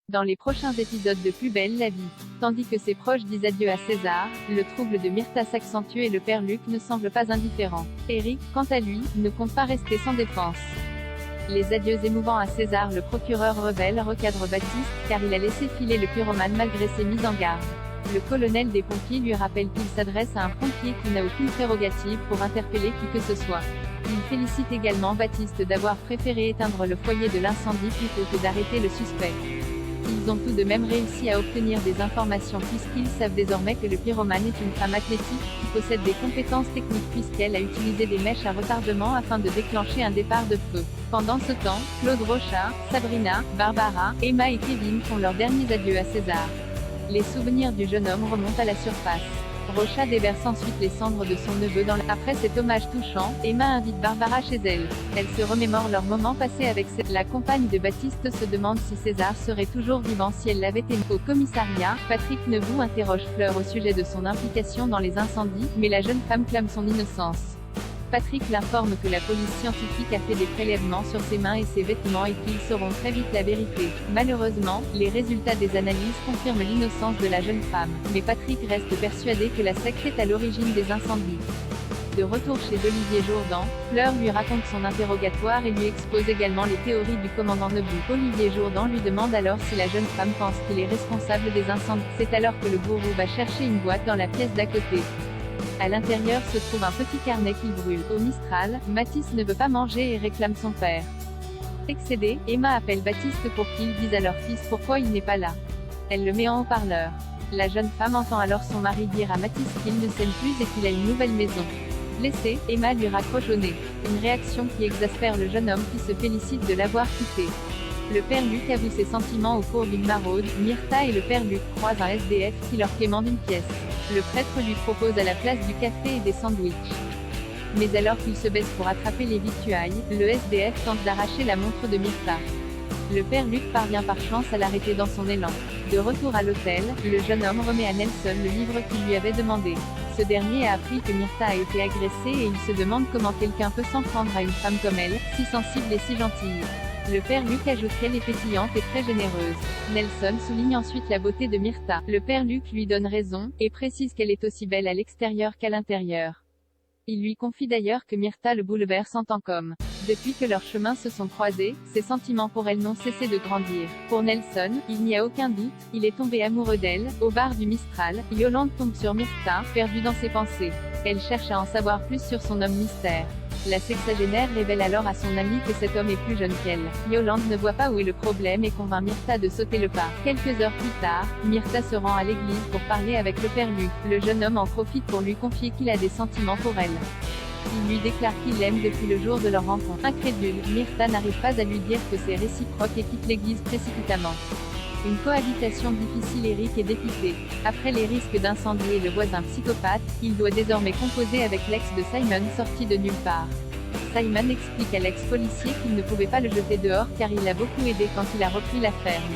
dans les prochains épisodes de Plus belle la vie. Tandis que ses proches disent adieu à César, le trouble de Myrtha s'accentue et le père Luc ne semble pas indifférent. Eric, quant à lui, ne compte pas rester sans défense. Les adieux émouvants à César, le procureur rebelle recadre Baptiste, car il a laissé filer le pyromane malgré ses mises en garde. Le colonel des pompiers lui rappelle qu'il s'adresse à un pompier qui n'a aucune prérogative pour interpeller qui que ce soit. Il félicite également Baptiste d'avoir préféré éteindre le foyer de l'incendie plutôt que d'arrêter le suspect. Ils ont tout de même réussi à obtenir des informations puisqu'ils savent désormais que le pyromane est une femme athlétique, qui possède des compétences techniques puisqu'elle a utilisé des mèches à retardement afin de déclencher un départ de feu. Pendant ce temps, Claude Rochat, Sabrina, Barbara, Emma et Kevin font leurs derniers adieux à César. Les souvenirs du jeune homme remontent à la surface. Rochat déverse ensuite les cendres de son neveu dans Après cet hommage touchant, Emma invite Barbara chez elle. Elle se remémore leurs moments passés avec la compagne de Baptiste se demande si César serait toujours vivant si elle l'avait aimé. Au commissariat, Patrick Nevou interroge Fleur au sujet de son implication dans les incendies, mais la jeune femme clame son innocence. Patrick l'informe que la police scientifique a fait des prélèvements sur ses mains et ses vêtements et qu'ils sauront très vite la vérité. Malheureusement, les résultats des analyses confirment l'innocence de la jeune femme, mais Patrick reste persuadé que la secte est à l'origine des incendies. De retour chez Olivier Jourdan, Fleur lui raconte son interrogatoire et lui expose également les théories du commandant Nevou. Olivier Jourdan lui demande alors si la jeune femme pense qu'il est responsable des incendies. C'est alors que le gourou va chercher une boîte dans la pièce d'à côté. À l'intérieur se trouve un petit carnet qui brûle. Au Mistral, Mathis ne veut pas manger et réclame son père. Excédée, Emma appelle Baptiste pour qu'il dise à leur fils pourquoi il n'est pas là. Elle le met en haut-parleur. La jeune femme entend alors son mari dire à Mathis qu'il ne s'aime plus et qu'il a une nouvelle maison. Blessée, Emma lui raccroche au nez. Une réaction qui exaspère le jeune homme qui se félicite de l'avoir quitté. Le père Luc avoue ses sentiments au cours d'une maraude. Myrtha et le père Luc croisent un SDF qui leur quémande une pièce. Le prêtre lui propose à la place du café et des sandwichs. Mais alors qu'il se baisse pour attraper les victuailles, le SDF tente d'arracher la montre de Myrtha. Le père Luc parvient par chance à l'arrêter dans son élan. De retour à l'hôtel, le jeune homme remet à Nelson le livre qu'il lui avait demandé. Ce dernier a appris que Myrtha a été agressée et il se demande comment quelqu'un peut s'en prendre à une femme comme elle, si sensible et si gentille. Le père Luc ajoute qu'elle est pétillante et très généreuse. Nelson souligne ensuite la beauté de Myrtha. Le père Luc lui donne raison, et précise qu'elle est aussi belle à l'extérieur qu'à l'intérieur. Il lui confie d'ailleurs que Myrtha le bouleverse en tant qu'homme. Depuis que leurs chemins se sont croisés, ses sentiments pour elle n'ont cessé de grandir. Pour Nelson, il n'y a aucun doute, il est tombé amoureux d'elle. Au bar du Mistral, Yolande tombe sur Myrtha, perdue dans ses pensées. Elle cherche à en savoir plus sur son homme mystère. La sexagénaire révèle alors à son amie que cet homme est plus jeune qu'elle. Yolande ne voit pas où est le problème et convainc Myrtha de sauter le pas. Quelques heures plus tard, Myrtha se rend à l'église pour parler avec le père Luc. Le jeune homme en profite pour lui confier qu'il a des sentiments pour elle. Il lui déclare qu'il l'aime depuis le jour de leur rencontre. Incrédule, Myrtha n'arrive pas à lui dire que c'est réciproque et quitte l'église précipitamment. Une cohabitation difficile. Eric est dépité. Après les risques d'incendie et le voisin psychopathe, il doit désormais composer avec l'ex de Simon sorti de nulle part. Simon explique à l'ex-policier qu'il ne pouvait pas le jeter dehors car il l'a beaucoup aidé quand il a repris la ferme.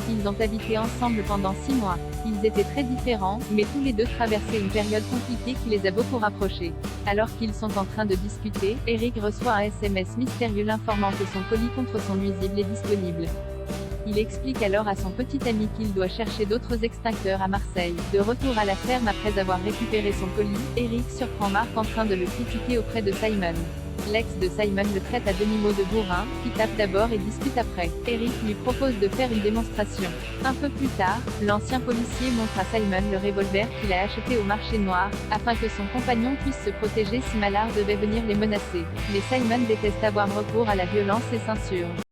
Ils ont habité ensemble pendant 6 mois. Ils étaient très différents, mais tous les deux traversaient une période compliquée qui les a beaucoup rapprochés. Alors qu'ils sont en train de discuter, Eric reçoit un SMS mystérieux l'informant que son colis contre son nuisible est disponible. Il explique alors à son petit ami qu'il doit chercher d'autres extincteurs à Marseille. De retour à la ferme après avoir récupéré son colis, Eric surprend Marc en train de le critiquer auprès de Simon. L'ex de Simon le traite à demi-mot de bourrin, qui tape d'abord et discute après. Eric lui propose de faire une démonstration. Un peu plus tard, l'ancien policier montre à Simon le revolver qu'il a acheté au marché noir, afin que son compagnon puisse se protéger si Mallard devait venir les menacer. Mais Simon déteste avoir recours à la violence et s'insurge.